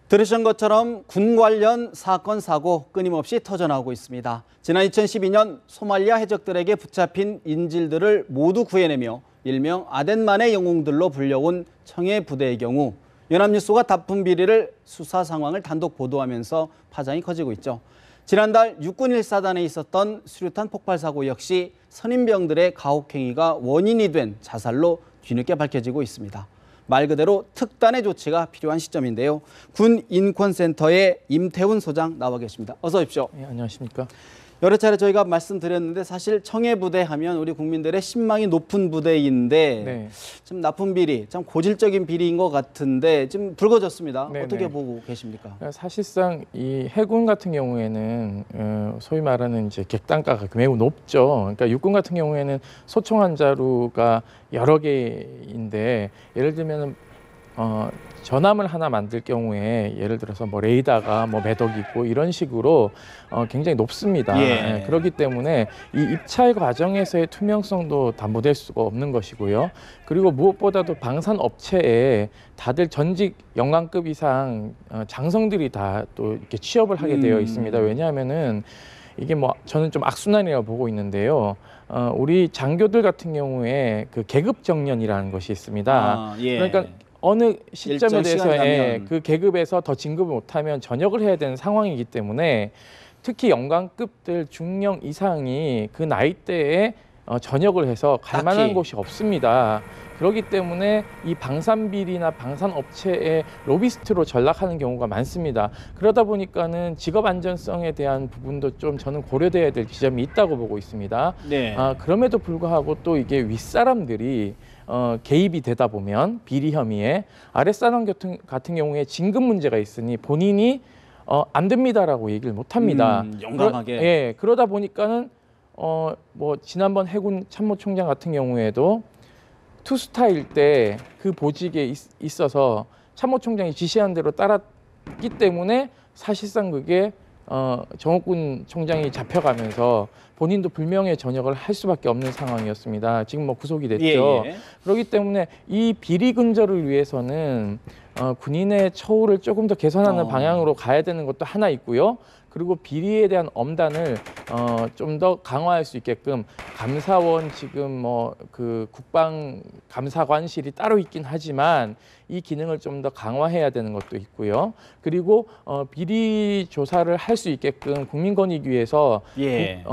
들으신 것처럼 군 관련 사건, 사고 끊임없이 터져나오고 있습니다. 지난 2012년 소말리아 해적들에게 붙잡힌 인질들을 모두 구해내며 일명 아덴만의 영웅들로 불려온 청해 부대의 경우 연합뉴스가 납품 비리를 수사 상황을 단독 보도하면서 파장이 커지고 있죠. 지난달 육군 1사단에 있었던 수류탄 폭발 사고 역시 선임병들의 가혹행위가 원인이 된 자살로 뒤늦게 밝혀지고 있습니다. 말 그대로 특단의 조치가 필요한 시점인데요. 군 인권센터의 임태훈 소장 나와 계십니다. 어서 오십시오. 네, 안녕하십니까. 여러 차례 저희가 말씀드렸는데 사실 청해부대 하면 우리 국민들의 신망이 높은 부대인데 네. 좀 납품 비리, 참 고질적인 비리인 것 같은데 좀 불거졌습니다. 네, 어떻게 네. 보고 계십니까? 사실상 이 해군 같은 경우에는 소위 말하는 이제 객단가가 매우 높죠. 그러니까 육군 같은 경우에는 소총 한자루가 여러 개인데 예를 들면 전함을 하나 만들 경우에 예를 들어서 뭐 레이더가 뭐 매덕 있고 이런 식으로 굉장히 높습니다. 예. 그렇기 때문에 이 입찰 과정에서의 투명성도 담보될 수가 없는 것이고요. 그리고 무엇보다도 방산 업체에 다들 전직 영관급 이상 장성들이 다 또 이렇게 취업을 하게 되어 있습니다. 왜냐하면은 이게 뭐 저는 좀 악순환이라고 보고 있는데요. 우리 장교들 같은 경우에 그 계급 정년이라는 것이 있습니다. 예. 그러니까 어느 시점에 일정 시간이 대해서 가면. 그 계급에서 더 진급을 못하면 전역을 해야 되는 상황이기 때문에 특히 영관급들 중령 이상이 그 나이대에 전역을 해서 갈 만한 딱히. 곳이 없습니다. 그렇기 때문에 이 방산비리나 방산업체의 로비스트로 전락하는 경우가 많습니다. 그러다 보니까는 직업 안전성에 대한 부분도 좀 저는 고려돼야 될 지점이 있다고 보고 있습니다. 네. 그럼에도 불구하고 또 이게 윗사람들이 개입이 되다 보면 비리 혐의에 아랫사람 같은 경우에 진급 문제가 있으니 본인이 안 됩니다라고 얘기를 못 합니다. 용감하게. 그러다 보니까는 뭐 지난번 해군 참모총장 같은 경우에도 투스타일 때 그 보직에 있어서 참모총장이 지시한 대로 따랐기 때문에 사실상 그게 정옥군 총장이 잡혀가면서 본인도 불명예 전역을 할 수밖에 없는 상황이었습니다. 지금 뭐 구속이 됐죠. 예. 그렇기 때문에 이 비리 근절을 위해서는 군인의 처우를 조금 더 개선하는 방향으로 가야 되는 것도 하나 있고요. 그리고 비리에 대한 엄단을 좀 더 강화할 수 있게끔 감사원 지금 뭐 그 국방감사관실이 따로 있긴 하지만 이 기능을 좀 더 강화해야 되는 것도 있고요. 그리고 비리 조사를 할 수 있게끔 국민권익위에서 예.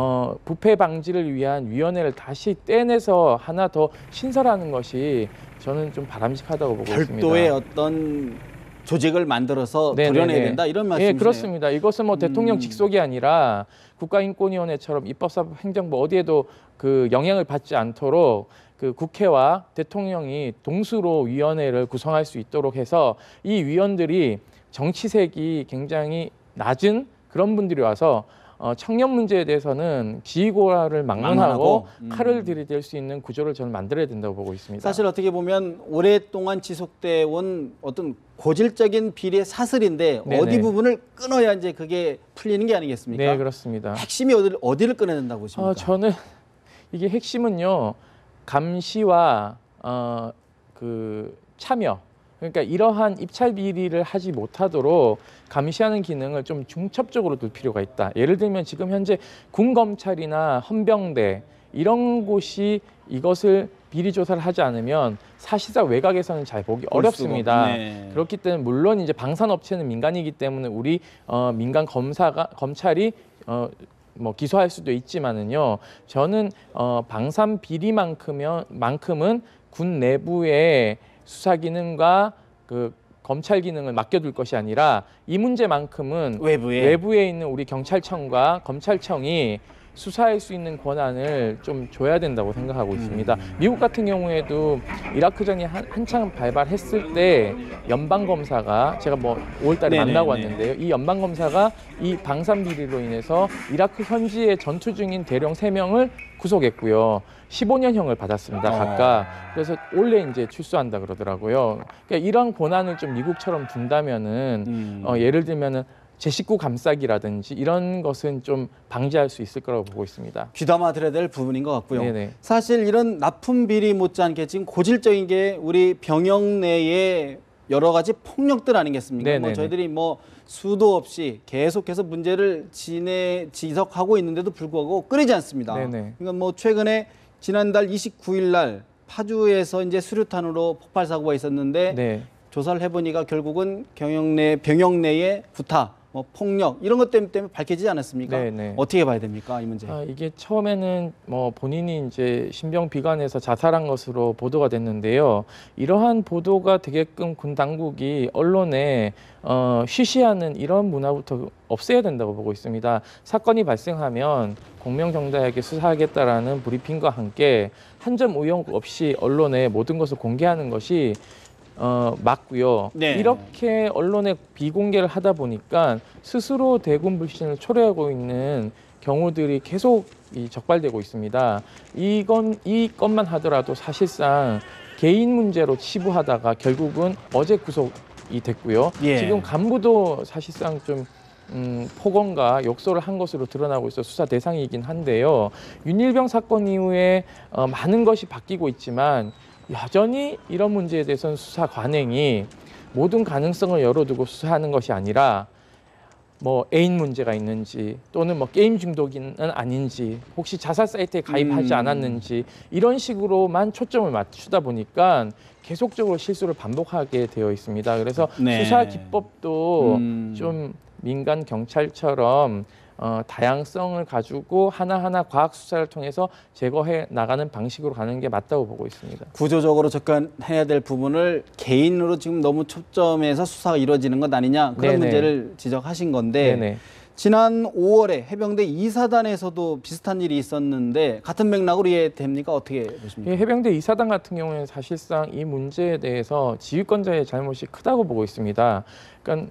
부패 방지를 위한 위원회를 다시 떼내서 하나 더 신설하는 것이 저는 좀 바람직하다고 보고 있습니다. 별도의 어떤 조직을 만들어서 네네네. 도려내야 된다 이런 말씀이세요? 예, 그렇습니다. 이것은 뭐 대통령 직속이 아니라 국가인권위원회처럼 입법사법 행정부 어디에도 그 영향을 받지 않도록 그 국회와 대통령이 동수로 위원회를 구성할 수 있도록 해서 이 위원들이 정치색이 굉장히 낮은 그런 분들이 와서 청년 문제에 대해서는 지휘고라를 막론하고 칼을 들이댈 수 있는 구조를 저는 만들어야 된다고 보고 있습니다. 사실 어떻게 보면 오랫동안 지속돼 온 어떤 고질적인 비리의 사슬인데 네네. 어디 부분을 끊어야 이제 그게 풀리는 게 아니겠습니까? 네, 그렇습니다. 핵심이 어디를 끊어야 된다고 보십니까? 저는 이게 핵심은요. 감시와 그 참여. 그러니까 이러한 입찰 비리를 하지 못하도록 감시하는 기능을 좀 중첩적으로 둘 필요가 있다. 예를 들면 지금 현재 군검찰이나 헌병대 이런 곳이 이것을 비리 조사를 하지 않으면 사실상 외곽에서는 잘 보기 어렵습니다. 네. 그렇기 때문에 물론 이제 방산업체는 민간이기 때문에 우리 민간 검찰이 뭐 기소할 수도 있지만은요. 저는 방산 비리만큼은 군 내부의 수사 기능과 그 검찰 기능을 맡겨둘 것이 아니라 이 문제만큼은 외부에 있는 우리 경찰청과 검찰청이 수사할 수 있는 권한을 좀 줘야 된다고 생각하고 있습니다. 미국 같은 경우에도 이라크전이 한창 발발했을 때 연방검사가 제가 뭐 5월달에 만나고 왔는데요. 이 연방검사가 이 방산 비리로 인해서 이라크 현지에 전투 중인 대령 3명을 구속했고요. 15년형을 받았습니다. 각각. 그래서 올해 이제 출소한다 그러더라고요. 그러니까 이런 권한을 좀 미국처럼 둔다면은 예를 들면은 제19 감싸기라든지 이런 것은 좀 방지할 수 있을 거라고 보고 있습니다. 귀담아 들어야 될 부분인 것 같고요. 네네. 사실 이런 납품 비리 못지않게 지금 고질적인 게 우리 병영 내에 여러 가지 폭력들 아니겠습니까? 네네네. 저희들이 수도 없이 계속해서 문제를 지적하고 있는데도 불구하고 끊이지 않습니다. 네네. 그러니까 최근에 지난달 29일 날 파주에서 이제 수류탄으로 폭발 사고가 있었는데 네. 조사를 해보니까 결국은 병영 내의 구타, 폭력 이런 것 때문에 밝혀지지 않았습니까? 네네. 어떻게 봐야 됩니까, 이 문제? 이게 처음에는 본인이 이제 신병비관에서 자살한 것으로 보도가 됐는데요. 이러한 보도가 되게끔 군 당국이 언론에 쉬쉬하는 이런 문화부터 없애야 된다고 보고 있습니다. 사건이 발생하면 공명정당하게 수사하겠다라는 브리핑과 함께 한 점 의혹 없이 언론에 모든 것을 공개하는 것이 맞고요. 네. 이렇게 언론에 비공개를 하다 보니까 스스로 대군 불신을 초래하고 있는 경우들이 계속 적발되고 있습니다. 이 건만 하더라도 사실상 개인 문제로 치부하다가 결국은 어제 구속이 됐고요. 예. 지금 간부도 사실상 좀 폭언과 욕설을 한 것으로 드러나고 있어 수사 대상이긴 한데요. 윤일병 사건 이후에 많은 것이 바뀌고 있지만 여전히 이런 문제에 대해서는 수사 관행이 모든 가능성을 열어두고 수사하는 것이 아니라 애인 문제가 있는지 또는 게임 중독은 아닌지 혹시 자살 사이트에 가입하지 않았는지 이런 식으로만 초점을 맞추다 보니까 계속적으로 실수를 반복하게 되어 있습니다. 그래서 네. 수사 기법도 좀 민간 경찰처럼 다양성을 가지고 하나하나 과학 수사를 통해서 제거해 나가는 방식으로 가는 게 맞다고 보고 있습니다. 구조적으로 접근해야 될 부분을 개인으로 지금 너무 초점해서 수사가 이루어지는 것 아니냐 그런 네네. 문제를 지적하신 건데 네네. 지난 5월에 해병대 2사단에서도 비슷한 일이 있었는데 같은 맥락으로 이해됩니까? 어떻게 보십니까? 해병대 2사단 같은 경우에는 사실상 이 문제에 대해서 지휘권자의 잘못이 크다고 보고 있습니다. 그러니까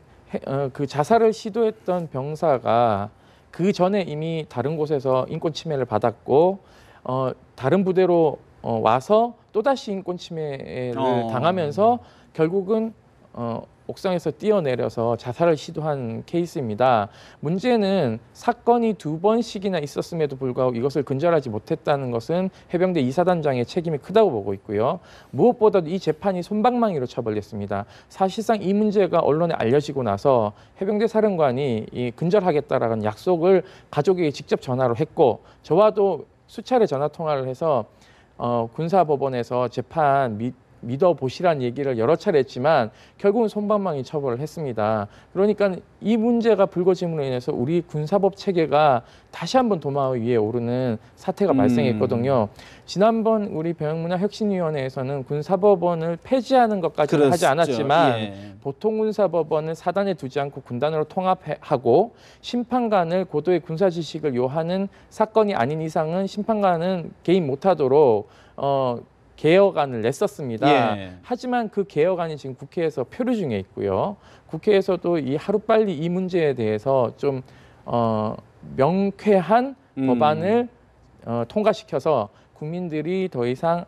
그 자살을 시도했던 병사가 그 전에 이미 다른 곳에서 인권 침해를 받았고 다른 부대로 와서 또다시 인권 침해를 당하면서 결국은 옥상에서 뛰어내려서 자살을 시도한 케이스입니다. 문제는 사건이 2번씩이나 있었음에도 불구하고 이것을 근절하지 못했다는 것은 해병대 2사단장의 책임이 크다고 보고 있고요. 무엇보다도 이 재판이 솜방망이로 처벌됐습니다. 사실상 이 문제가 언론에 알려지고 나서 해병대 사령관이 근절하겠다라는 약속을 가족에게 직접 전화로 했고 저와도 수차례 전화 통화를 해서 군사법원에서 재판 믿어보시라는 얘기를 여러 차례 했지만 결국은 솜방망이 처벌을 했습니다. 그러니까 이 문제가 불거짐으로 인해서 우리 군사법 체계가 다시 한번 도마 위에 오르는 사태가 발생했거든요. 지난번 우리 병영문화혁신위원회에서는 군사법원을 폐지하는 것까지는 하지 않았지만 예. 보통 군사법원을 사단에 두지 않고 군단으로 통합하고 심판관을 고도의 군사 지식을 요하는 사건이 아닌 이상은 심판관은 개입 못하도록 개혁안을 냈었습니다. 예. 하지만 그 개혁안이 지금 국회에서 표류 중에 있고요. 국회에서도 이 하루빨리 이 문제에 대해서 좀 명쾌한 법안을 통과시켜서 국민들이 더 이상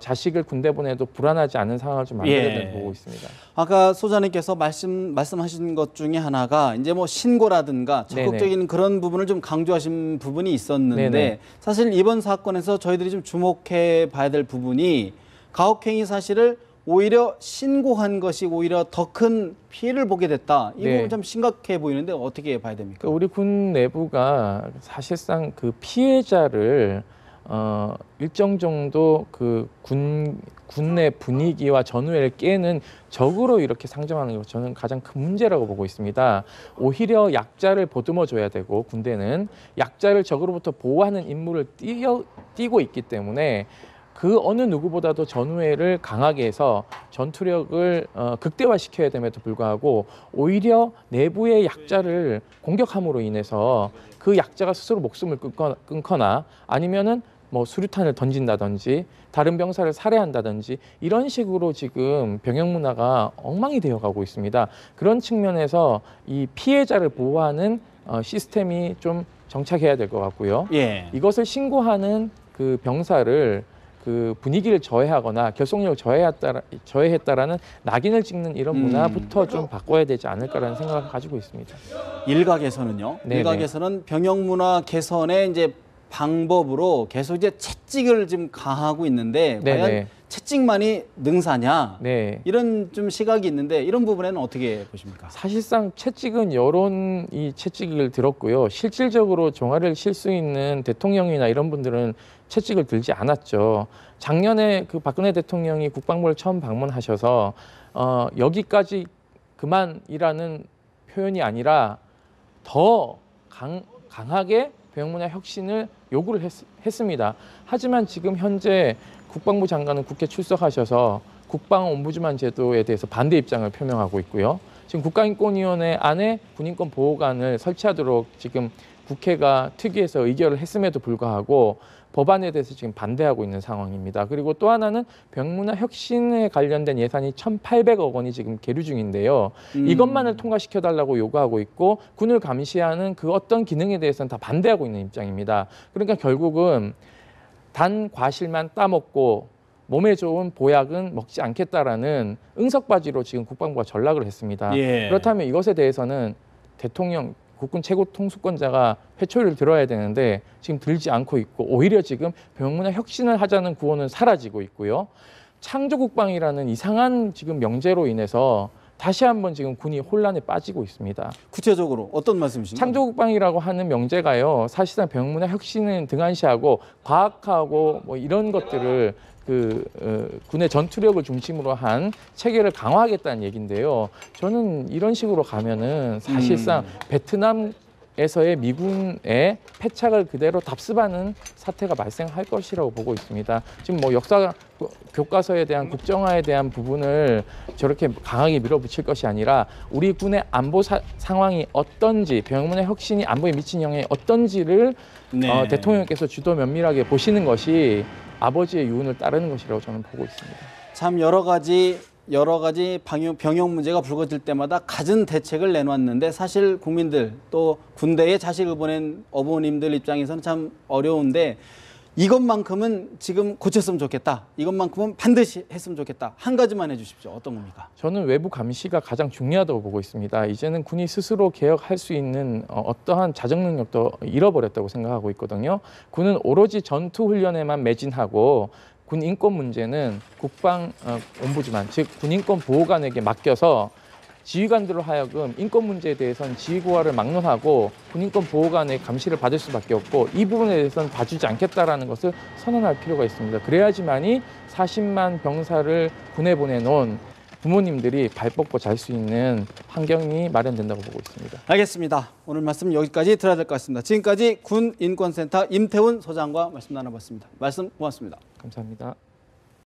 자식을 군대 보내도 불안하지 않은 상황을 좀 만들어야 된다고 보고 있습니다. 아까 소장님께서 말씀하신 것 중에 하나가 이제 신고라든가 적극적인 네네. 그런 부분을 좀 강조하신 부분이 있었는데 네네. 사실 이번 사건에서 저희들이 좀 주목해 봐야 될 부분이 가혹행위 사실을 오히려 신고한 것이 오히려 더 큰 피해를 보게 됐다. 이 네. 부분 좀 심각해 보이는데 어떻게 봐야 됩니까? 우리 군 내부가 사실상 그 피해자를 일정 정도 그 군내 분위기와 전우회를 깨는 적으로 이렇게 상정하는 것 저는 가장 큰 문제라고 보고 있습니다. 오히려 약자를 보듬어 줘야 되고 군대는 약자를 적으로부터 보호하는 임무를 띠고 있기 때문에 그 어느 누구보다도 전우회를 강하게 해서 전투력을 극대화시켜야 됨에도 불구하고 오히려 내부의 약자를 공격함으로 인해서 그 약자가 스스로 목숨을 끊거나 아니면은 수류탄을 던진다든지 다른 병사를 살해한다든지 이런 식으로 지금 병영 문화가 엉망이 되어가고 있습니다. 그런 측면에서 이 피해자를 보호하는 시스템이 좀 정착해야 될 것 같고요. 예. 이것을 신고하는 그 병사를 그 분위기를 저해하거나 결속력을 저해했다라는 낙인을 찍는 이런 문화부터 좀 바꿔야 되지 않을까라는 생각을 가지고 있습니다. 일각에서는요. 네네. 일각에서는 병영 문화 개선의 이제 방법으로 계속 이제 채찍을 좀 가하고 있는데 네네. 과연 채찍만이 능사냐 네. 이런 좀 시각이 있는데 이런 부분에는 어떻게 보십니까? 사실상 채찍은 여론이 채찍을 들었고요. 실질적으로 종아리를 칠 수 있는 대통령이나 이런 분들은 채찍을 들지 않았죠. 작년에 그 박근혜 대통령이 국방부를 처음 방문하셔서 여기까지 그만이라는 표현이 아니라 더 강하게 병역문화 혁신을 요구를 했습니다. 하지만 지금 현재 국방부 장관은 국회 출석하셔서 국방옴부즈만 제도에 대해서 반대 입장을 표명하고 있고요. 지금 국가인권위원회 안에 군인권 보호관을 설치하도록 지금 국회가 특위에서 의결을 했음에도 불구하고 법안에 대해서 지금 반대하고 있는 상황입니다. 그리고 또 하나는 병문화 혁신에 관련된 예산이 1,800억 원이 지금 계류 중인데요. 이것만을 통과시켜달라고 요구하고 있고 군을 감시하는 그 어떤 기능에 대해서는 다 반대하고 있는 입장입니다. 그러니까 결국은 단 과실만 따먹고 몸에 좋은 보약은 먹지 않겠다라는 응석바지로 지금 국방부가 전락을 했습니다. 예. 그렇다면 이것에 대해서는 대통령, 국군 최고 통수권자가 회초리를 들어야 되는데 지금 들지 않고 있고 오히려 지금 병문화 혁신을 하자는 구호는 사라지고 있고요. 창조국방이라는 이상한 지금 명제로 인해서 다시 한번 지금 군이 혼란에 빠지고 있습니다. 구체적으로 어떤 말씀이신가요? 창조국방이라고 하는 명제가요. 사실상 병문화 혁신은 등한시하고 과학하고 뭐 이런 것들을 군의 전투력을 중심으로 한 체계를 강화하겠다는 얘기인데요. 저는 이런 식으로 가면은 사실상 베트남에서의 미군의 패착을 그대로 답습하는 사태가 발생할 것이라고 보고 있습니다. 지금 뭐 역사 교과서에 대한 국정화에 대한 부분을 저렇게 강하게 밀어붙일 것이 아니라 우리 군의 안보 상황이 어떤지, 병문화 혁신이 안보에 미친 영향이 어떤지를 네. 대통령께서 주도 면밀하게 보시는 것이 아버지의 유언을 따르는 것이라고 저는 보고 있습니다. 참 여러 가지 병역 문제가 불거질 때마다 갖은 대책을 내놨는데 사실 국민들 또 군대에 자식을 보낸 어머님들 입장에서는 참 어려운데 이것만큼은 지금 고쳤으면 좋겠다. 이것만큼은 반드시 했으면 좋겠다. 한 가지만 해주십시오. 어떤 겁니까? 저는 외부 감시가 가장 중요하다고 보고 있습니다. 이제는 군이 스스로 개혁할 수 있는 어떠한 자정 능력도 잃어버렸다고 생각하고 있거든요. 군은 오로지 전투 훈련에만 매진하고 군 인권 문제는 국방 옴부즈만, 즉 군인권 보호관에게 맡겨서 지휘관들로 하여금 인권 문제에 대해서는 지휘고하를 막론하고 군인권 보호관의 감시를 받을 수밖에 없고 이 부분에 대해서는 봐주지 않겠다라는 것을 선언할 필요가 있습니다. 그래야지만이 40만 병사를 군에 보내놓은 부모님들이 발 뻗고 잘 수 있는 환경이 마련된다고 보고 있습니다. 알겠습니다. 오늘 말씀 여기까지 들어야 될 것 같습니다. 지금까지 군인권센터 임태훈 소장과 말씀 나눠봤습니다. 말씀 고맙습니다. 감사합니다.